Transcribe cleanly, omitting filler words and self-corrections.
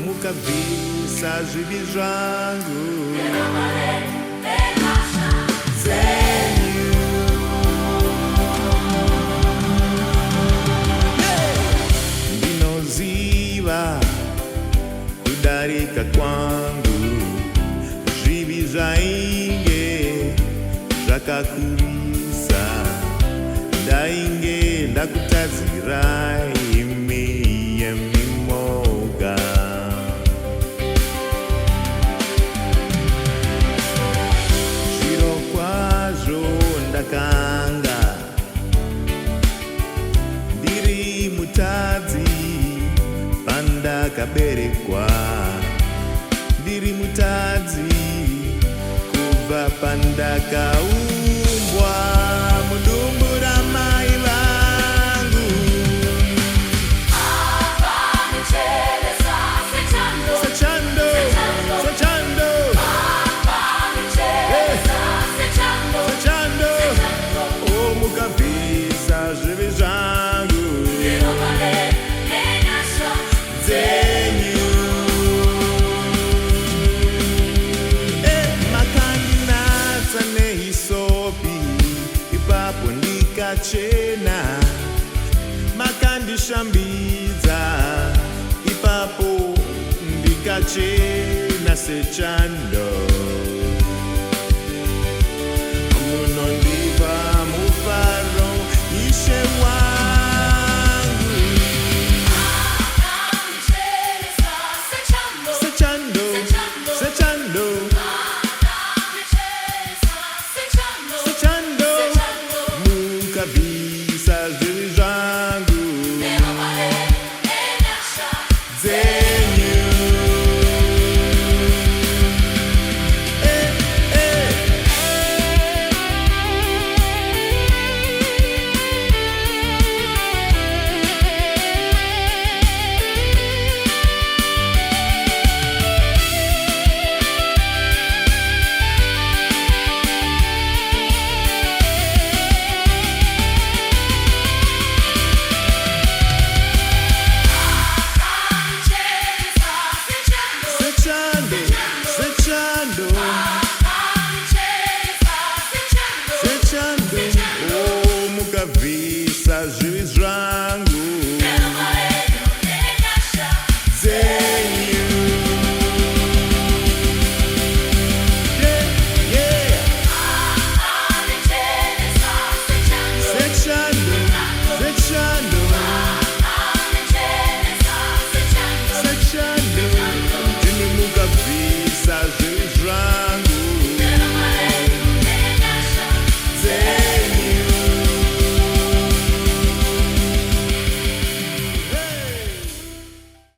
mukabvisa zvivi zvangu ndinoziva kudarika kwangu zvivi zvainge zvakakurisa ndainge ndakutadzirai imi yemimoga zviro kwazvo ndakanga ndiri mutadzi pandakaberekwa ndiri mutadzi kubva pandakaumbwa mudumbu ramai vangu Sechando Sechando Sechando oh mukabvisa zvivi zvangu dzenyu makandinatsa nehisopi ipapo ndikachena makandishambidza ipapo ndikachena sechando munondipa mufaro ishe wangu Sechando Sechando Sechando mukabvisa zvivi zvangu dzenyu Sechando Sechando oh mukabvisa zvivi zvangu